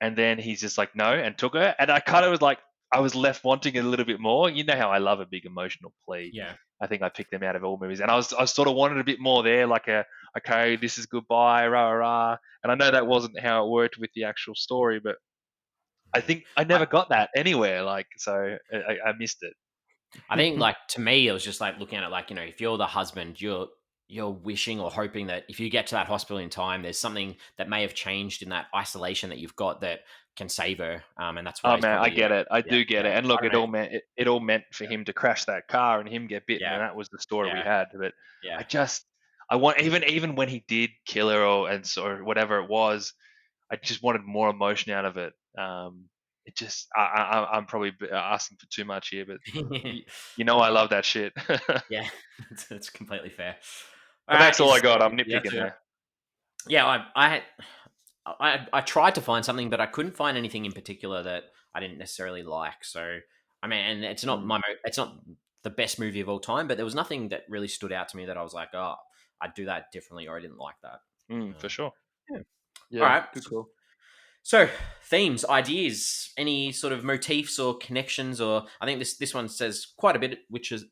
and then he's just like, "No," and took her. And I kind of was like, I was left wanting a little bit more. You know how I love a big emotional plea. Yeah. I think I picked them out of all movies, and I sort of wanted a bit more there, like okay, this is goodbye, rah rah rah. And I know that wasn't how it worked with the actual story, but I think I I, never got that anywhere. Like, so I missed it. I think like to me it was just like looking at it like, if you're the husband, you're wishing or hoping that if you get to that hospital in time, there's something that may have changed in that isolation that you've got that can save her. And that's why Oh he's man, I probably get it. I yeah, do get yeah. it. And I look, don't it know. all meant for him to crash that car and him get bitten, Yeah. and that was the story we Yeah. had. But Yeah. I want even when he did kill her or whatever it was, I just wanted more emotion out of it. It just I'm probably asking for too much here, but you know I love that shit. But Yeah. It's completely fair. All right. that's all I got. I'm Yeah, nitpicking fair. there. Yeah, I tried to find something, but I couldn't find anything in particular that I didn't necessarily like. So, I mean, and it's not it's not the best movie of all time, but there was nothing that really stood out to me that I was like, oh, I'd do that differently, or I didn't like that. For Um, sure. yeah. All Yeah, right. good call. So, themes, ideas, any sort of motifs or connections, or I think this one says quite a bit, which is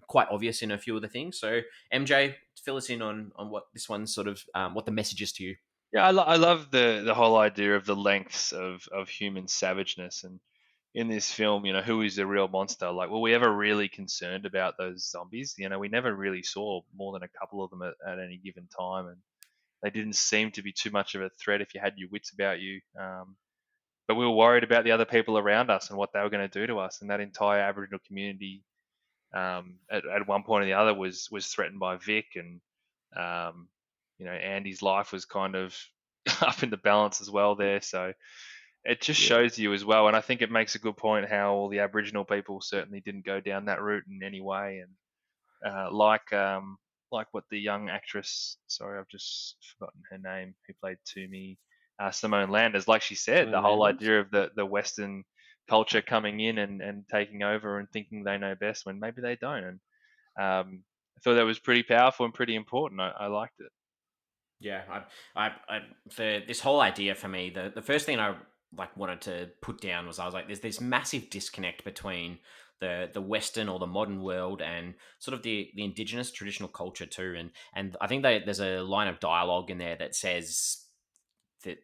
quite obvious in a few of the things. So, MJ, fill us in on what this one's sort of what the message is to you. Yeah, I love the whole idea of the lengths of human savageness, and in this film, who is the real monster? Like, were we ever really concerned about those zombies? We never really saw more than a couple of them at any given time, and they didn't seem to be too much of a threat if you had your wits about you. But we were worried about the other people around us and what they were going to do to us, and that entire Aboriginal community, at one point or the other, was threatened by Vic, and um, Andy's life was kind of up in the balance as well there. So it just shows you as well, and I think it makes a good point how all the Aboriginal people certainly didn't go down that route in any way, and like what the young actress, sorry, I've just forgotten her name, who played Toomey, Simone Landers, like she said, the Simone whole Landers? idea of the Western culture coming in and taking over and thinking they know best when maybe they don't. And I thought that was pretty powerful and pretty important. I liked it. Yeah, for this whole idea for me, the first thing I like wanted to put down was I was like, there's this massive disconnect between the Western or the modern world and sort of the indigenous traditional culture too, and I think there's a line of dialogue in there that says that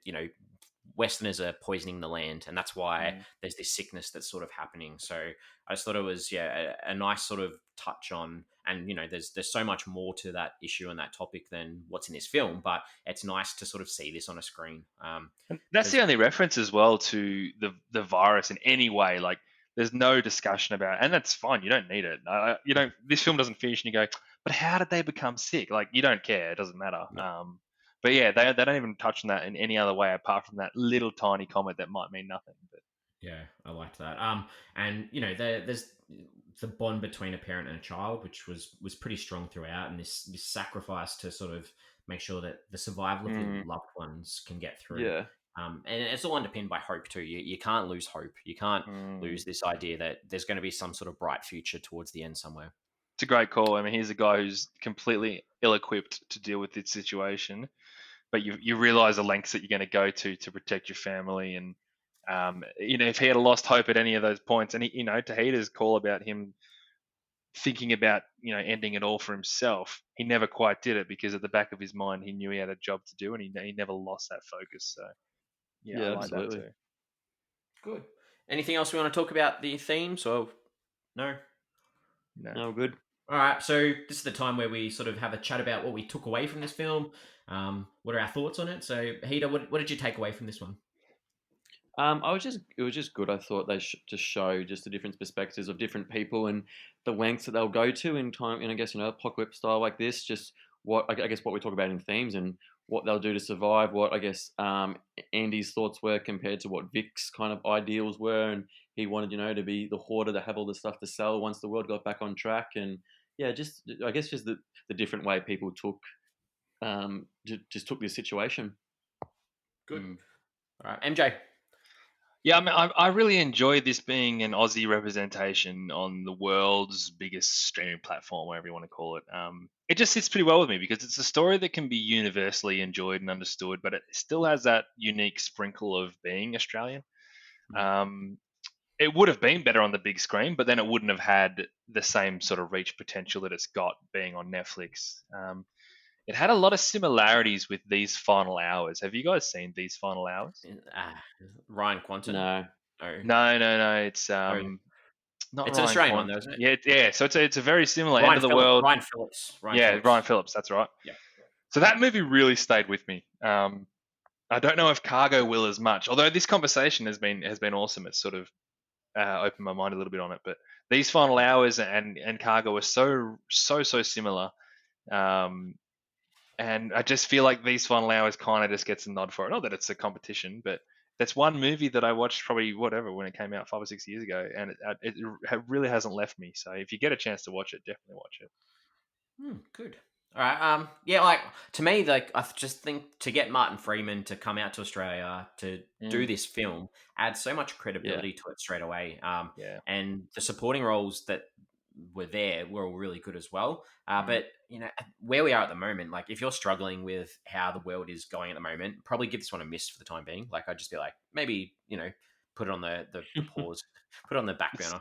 Westerners are poisoning the land, and that's why Mm. there's this sickness that's sort of happening. So I just thought it was a nice sort of touch on, and there's so much more to that issue and that topic than what's in this film, but it's nice to sort of see this on a screen. And that's the only reference as well to the virus in any way. Like, there's no discussion about it, and that's fine. You don't need it. You don't. This film doesn't finish, and you go, but how did they become sick? Like, you don't care. It doesn't matter. But yeah, they don't even touch on that in any other way apart from that little tiny comment that might mean nothing. But Yeah, I liked that. And there's the bond between a parent and a child, which was pretty strong throughout, and this sacrifice to sort of make sure that the survival of your loved ones can get through. Yeah. And it's all underpinned by hope too. You can't lose hope. You can't mm. lose this idea that there's going to be some sort of bright future towards the end somewhere. It's a great call. I mean, he's a guy who's completely ill-equipped to deal with this situation, but you realize the lengths that you're going to go to protect your family. And if he had lost hope at any of those points, and Tahita's call about him thinking about ending it all for himself, he never quite did it, because at the back of his mind he knew he had a job to do, and he never lost that focus. So yeah, I Yeah, like that absolutely. too. Good. Anything else we want to talk about the themes or no? No, good. All right, so this is the time where we sort of have a chat about what we took away from this film. What are our thoughts on it? So, Hida, what did you take away from this one? It was just good. I thought they just show just the different perspectives of different people and the lengths that they'll go to in time. And I guess apocalypse style like this, just what I guess what we talk about in themes and what they'll do to survive. What I guess Andy's thoughts were compared to what Vic's kind of ideals were, and he wanted to be the hoarder to have all the stuff to sell once the world got back on track. And yeah, just I guess just the different way people took just took this situation. Good. All right, MJ. Yeah, I mean, I really enjoyed this being an Aussie representation on the world's biggest streaming platform, whatever you want to call it. It just sits pretty well with me because it's a story that can be universally enjoyed and understood, but it still has that unique sprinkle of being Australian. It would have been better on the big screen, but then it wouldn't have had the same sort of reach potential that it's got being on Netflix. It had a lot of similarities with These Final Hours. Have you guys seen These Final Hours? Ryan Quanten. No. No. It's not. It's Ryan an Australian Quanten. one, though, isn't it? Yeah. So it's a very similar end of the world. Ryan Phillips. Ryan Phillips. That's right. Yeah. So that movie really stayed with me. I don't know if Cargo will as much, although this conversation has been awesome. It's sort of opened my mind a little bit on it. But These Final Hours and Cargo are so similar. And I just feel like These Final Hours kind of just gets a nod for it. Not that it's a competition, but that's one movie that I watched probably when it came out 5 or 6 years ago, and it really hasn't left me. So if you get a chance to watch it, definitely watch it. Good. All right. Yeah, like to me, like I just think to get Martin Freeman to come out to Australia to do this film adds so much credibility to it straight away. And the supporting roles that were there were all really good as well. But where we are at the moment, like if you're struggling with how the world is going at the moment, probably give this one a miss for the time being. Like I'd just be like, maybe put it on the pause, put it on the back burner.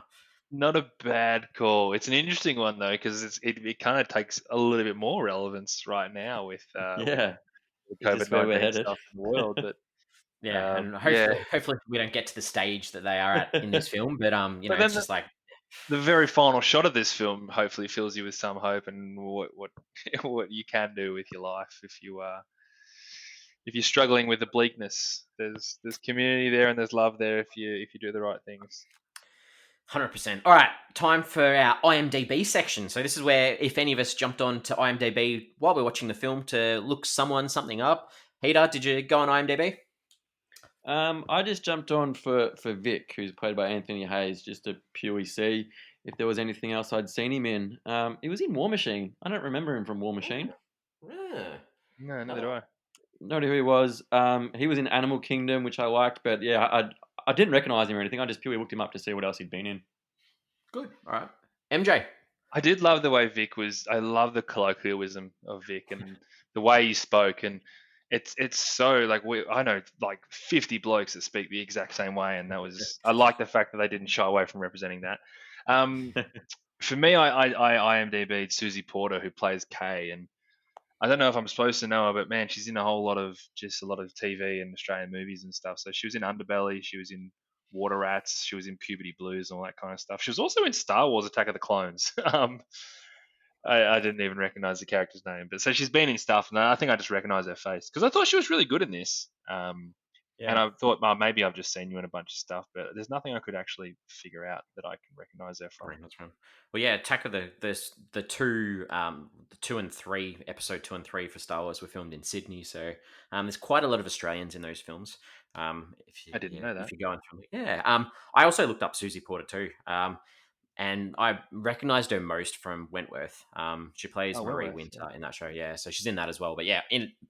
Not a bad call. It's an interesting one though because it kind of takes a little bit more relevance right now with the COVID-19 stuff in the world. But and hopefully we don't get to the stage that they are at in this film. But it's just like the very final shot of this film hopefully fills you with some hope and what what you can do with your life if you're struggling with the bleakness. There's community there and there's love there if you do the right things. 100%. All right, time for our IMDb section. So this is where if any of us jumped on to IMDb while we're watching the film to look something up. Peter, did you go on IMDb? I just jumped on for Vic, who's played by Anthony Hayes, just to purely see if there was anything else I'd seen him in. He was in War Machine. I don't remember him from War Machine. No, neither do I. Not who he was. He was in Animal Kingdom, which I liked, but yeah, I didn't recognise him or anything. I just purely looked him up to see what else he'd been in. Good. All right. MJ. I did love the way Vic was. I love the colloquialism of Vic and the way he spoke. And it's so like I know like 50 blokes that speak the exact same way. And I like the fact that they didn't shy away from representing that. For me, I IMDb'd Susie Porter, who plays Kay. And I don't know if I'm supposed to know her, but man, she's in a lot of TV and Australian movies and stuff. So she was in Underbelly, she was in Water Rats, she was in Puberty Blues and all that kind of stuff. She was also in Star Wars: Attack of the Clones. I didn't even recognize the character's name, but so she's been in stuff, and I think I just recognized her face because I thought she was really good in this. And I thought, maybe I've just seen you in a bunch of stuff, but there's nothing I could actually figure out that I can recognize her from. Well, yeah, Attack of the 2 and 3, episode 2 and 3 for Star Wars were filmed in Sydney, so there's quite a lot of Australians in those films. I didn't know that. If you're going through, I also looked up Susie Porter too, and I recognised her most from Wentworth. She plays Marie Winter in that show, so she's in that as well. But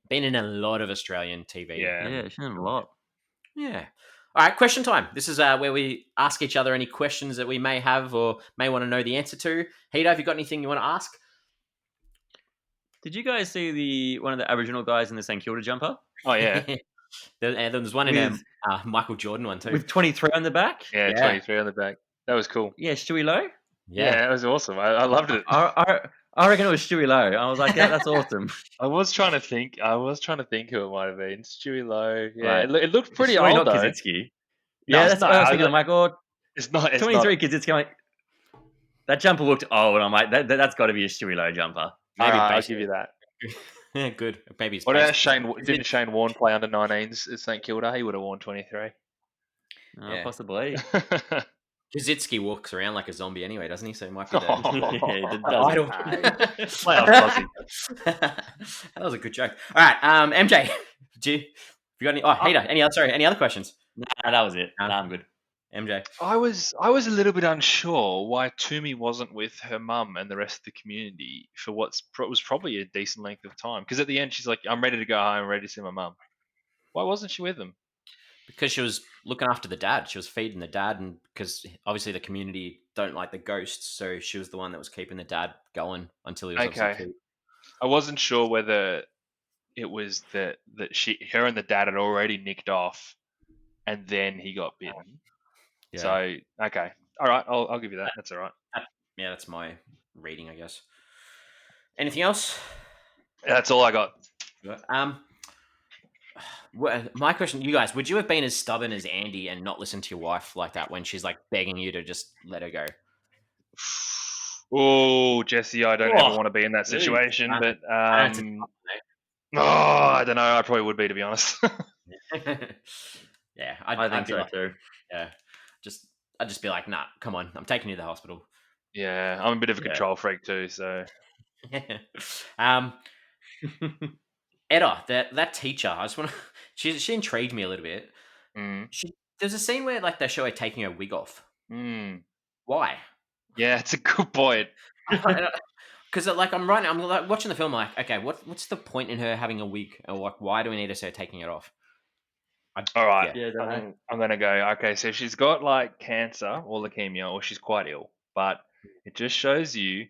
been in a lot of Australian TV. Yeah, she's in a lot. Yeah. All right, question time. This is where we ask each other any questions that we may have or may want to know the answer to. Hida, have you got anything you want to ask? Did you guys see one of the Aboriginal guys in the St Kilda jumper? Oh, yeah. There was one in Michael Jordan one too. With 23 on the back? Yeah, 23 on the back. That was cool. Yeah, Stewie Lowe? Yeah, that was awesome. I loved it. I reckon it was Stewie Lowe. I was like, yeah, that's awesome. I was trying to think who it might have been. Stewie Lowe. Yeah, right. It looked pretty old, not though. Kaczynski. Yeah, that's what I was thinking. I'm like, it's not. 23 Kaczynski. I'm like, that jumper looked old. I'm like, that's got to be a Stewie Lowe jumper. Maybe I'll give you that. Yeah, good. Maybe. What about Shane? Didn't Shane Warne play under 19s at St Kilda? He would have worn 23. Possibly. Kaczynski walks around like a zombie anyway, doesn't he? So it might be Oh, Yeah, the does idol. Playoff Aussie. That was a good joke. All right, MJ, have you got any? Oh, Hater, any other questions? Nah, that was it. No. Nah, I'm good. MJ. I was a little bit unsure why Toomey wasn't with her mum and the rest of the community for was probably a decent length of time. Because at the end, she's like, "I'm ready to go home. I'm ready to see my mum." Why wasn't she with them? Because she was looking after the dad. She was feeding the dad, and because obviously the community don't like the ghosts, so she was the one that was keeping the dad going until he was obviously Okay, killed. I wasn't sure whether it was that her and the dad had already nicked off, and then he got bitten. Yeah. So okay, all right, I'll give you that. That's all right. Yeah, that's my reading, I guess. Anything else? That's all I got. My question, you guys, would you have been as stubborn as Andy and not listen to your wife like that when she's like begging you to just let her go? Oh, Jesse, I don't ever Oh, want to be in that geez. situation, but That's a I don't know. I probably would be, to be honest. Yeah, I think I'd be so like, too. yeah, I'd just be like, nah, come on, I'm taking you to the hospital. Yeah, I'm a bit of a Yeah. control freak too, so Edda, that teacher, I just want to. She intrigued me a little bit. mm, There's a scene where like they show her taking her wig off. mm. Why? Yeah, it's a good point. Because like I'm like watching the film, like, okay, what's the point in her having a wig, or like why do we need to see her taking it off? All right, Yeah, don't know. I'm gonna go. Okay, so she's got like cancer or leukemia, or she's quite ill, but it just shows you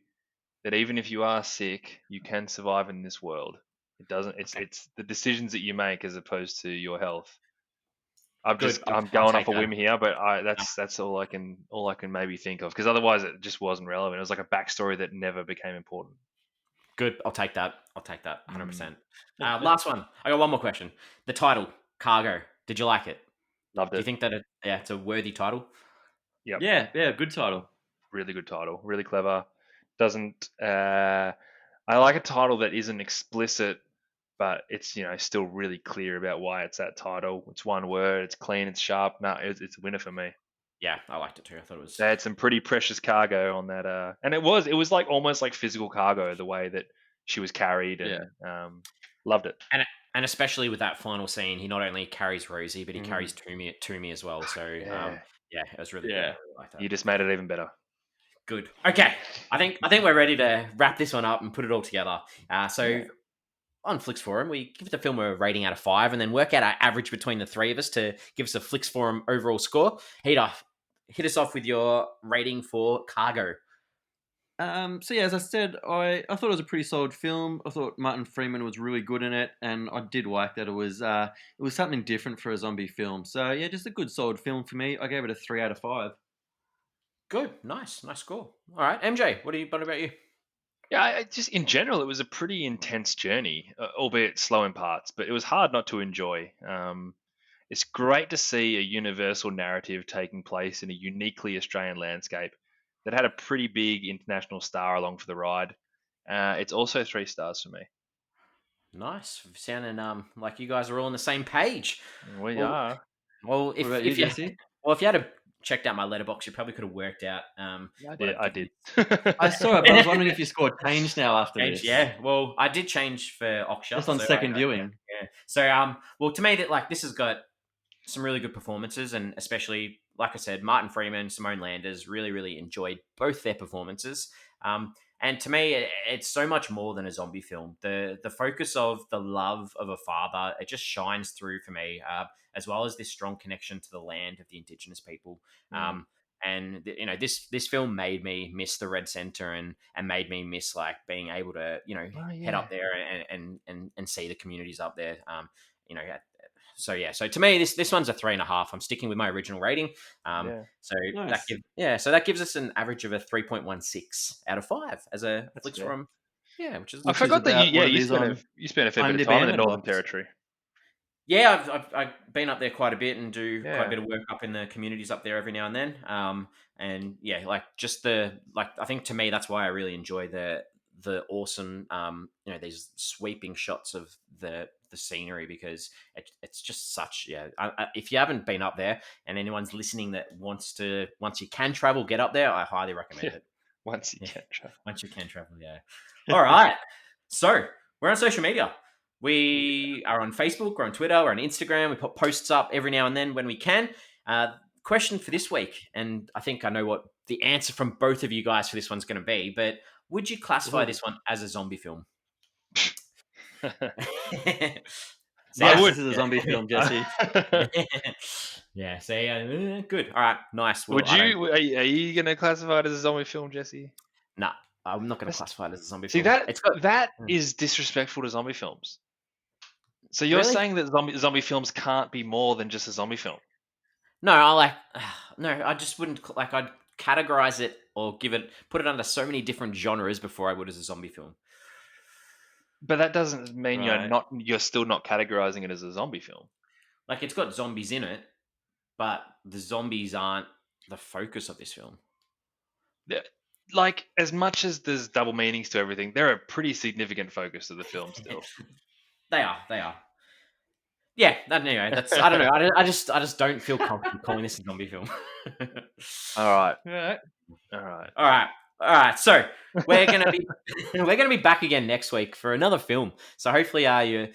that even if you are sick, you can survive in this world. It doesn't. It's the decisions that you make as opposed to your health. Good. I'm I'll going take off a that. whim here, but that's all I can maybe think of, because otherwise it just wasn't relevant. It was like a backstory that never became important. Good. I'll take that. 100%. Last one. I got one more question. The title, Cargo. Did you like it? Loved Do you it. think that it's a worthy title? Yep. Yeah, good title. Really good title. Really clever. Doesn't. I like a title that isn't explicit, but it's still really clear about why it's that title. It's one word. It's clean. It's sharp. No, it's a winner for me. Yeah, I liked it too. I thought it was. They had some pretty precious cargo on that, and it was like almost like physical cargo, the way that she was carried, and loved it. And especially with that final scene, he not only carries Rosie, but he carries Toomey as well. So Yeah. it was really good. Yeah. I really liked that. You just made it even better. Good. Okay, I think we're ready to wrap this one up and put it all together. On Flix Forum, we give the film a rating out of 5, and then work out our average between the three of us to give us a Flix Forum overall score. Hit us off with your rating for Cargo. So yeah, as I said, I thought it was a pretty solid film. I thought Martin Freeman was really good in it, and I did like that it was something different for a zombie film. So yeah, just a good solid film for me. I gave it a 3 out of 5. Good, nice score. All right, MJ, what about you? Yeah, just in general, it was a pretty intense journey, albeit slow in parts, but it was hard not to enjoy. It's great to see a universal narrative taking place in a uniquely Australian landscape that had a pretty big international star along for the ride. It's also 3 stars for me. Nice, sounding like you guys are all on the same page. We are. Well, What about you, Jesse? Well, if you had checked out my Letterboxd, you probably could have worked out. I did. I saw it, but I was wondering if you scored change now after this. Yeah, well, I did change for Oksha. Just on second viewing. Yeah. So, well, to me, that this has got some really good performances, and especially, like I said, Martin Freeman, Simone Landers, really enjoyed both their performances. And to me, it's so much more than a zombie film. The focus of the love of a father, it just shines through for me, as well as this strong connection to the land of the Indigenous people. And this film made me miss the Red Centre and made me miss like being able to head up there and see the communities up there. So to me, this one's a 3.5. I'm sticking with my original rating. So Nice. that gives us an average of a 3.16 out of 5 as a Flix Forum. Yeah, which is. I forgot that you spent a fair bit of time in the Northern Letterboxd. Territory. Yeah, I've been up there quite a bit and do quite a bit of work up in the communities up there every now and then. And yeah, like just I think to me that's why I really enjoy the the awesome, these sweeping shots of the scenery, because it's just such, if you haven't been up there and anyone's listening that once you can travel, get up there, I highly recommend it. Once you Yeah. can travel. Once you can travel, yeah. All right. So we're on social media. We are on Facebook, we're on Twitter, we're on Instagram. We put posts up every now and then when we can. Question for this week, and I think I know what the answer from both of you guys for this one's going to be, but would you classify this one as a zombie film? Yes, would. this is a zombie film, Jesse. Yeah, so good. All right, nice. Well, Would you? Are you going to classify it as a zombie film, Jesse? No, I'm not going to classify it as a zombie See, film. that is disrespectful to zombie films. So you're Really? saying that zombie films can't be more than just a zombie film? No, I just wouldn't like. I'd categorize it or put it under so many different genres before I would as a zombie film. But that doesn't mean Right. you're still not categorizing it as a zombie film. Like, it's got zombies in it, but the zombies aren't the focus of this film. Like, as much as there's double meanings to everything, they're a pretty significant focus of the film still. They are. Yeah. Anyway, that's. I don't know. I just don't feel comfortable calling this a zombie film. All Right. right. So we're gonna be back again next week for another film. So hopefully, I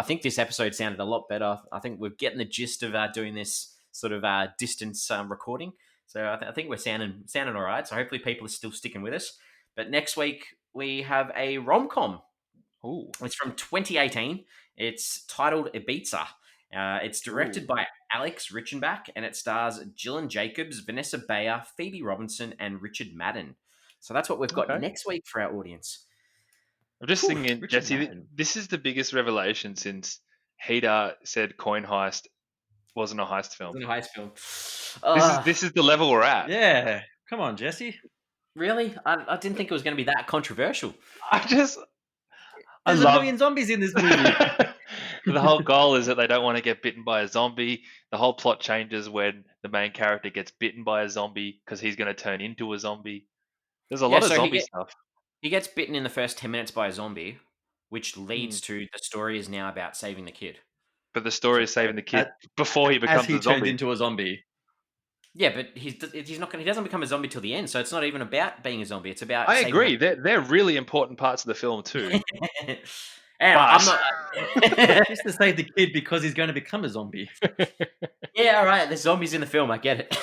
think this episode sounded a lot better. I think we're getting the gist of doing this sort of distance recording. So I think we're sounding all right. So hopefully, people are still sticking with us. But next week we have a rom-com. Ooh. It's from 2018. It's titled Ibiza. It's directed by Alex Richenbach, and it stars Gillian Jacobs, Vanessa Bayer, Phoebe Robinson, and Richard Madden. So that's what we've got next week for our audience. I'm just thinking, Richard Jesse, Madden. this is the biggest revelation since Hader said Coin Heist wasn't a heist film. It's a heist film. This is the level we're at. Yeah. Come on, Jesse. Really? I didn't think it was going to be that controversial. There's a million zombies in this movie. The whole goal is that they don't want to get bitten by a zombie. The whole plot changes when the main character gets bitten by a zombie because he's going to turn into a zombie. There's a lot of zombie stuff. He gets bitten in the first 10 minutes by a zombie, which leads to the story is now about saving the kid. But the story is saving the kid before he becomes a zombie. Turned into a zombie. Yeah, but he doesn't become a zombie till the end, so it's not even about being a zombie. It's about. I agree. They're really important parts of the film too. And I'm not. Just to save the kid because he's going to become a zombie. Yeah, all right. There's zombies in the film. I get it.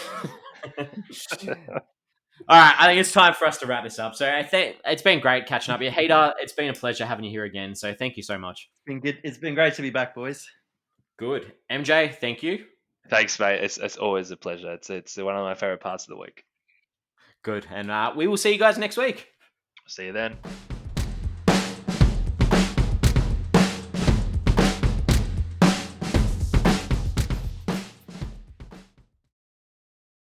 All right, I think it's time for us to wrap this up. So I think it's been great catching up here. Hader, it's been a pleasure having you here again. So thank you so much. It's been great to be back, boys. Good. MJ, thank you. Thanks, mate. It's always a pleasure. It's one of my favorite parts of the week. Good. And we will see you guys next week. See you then.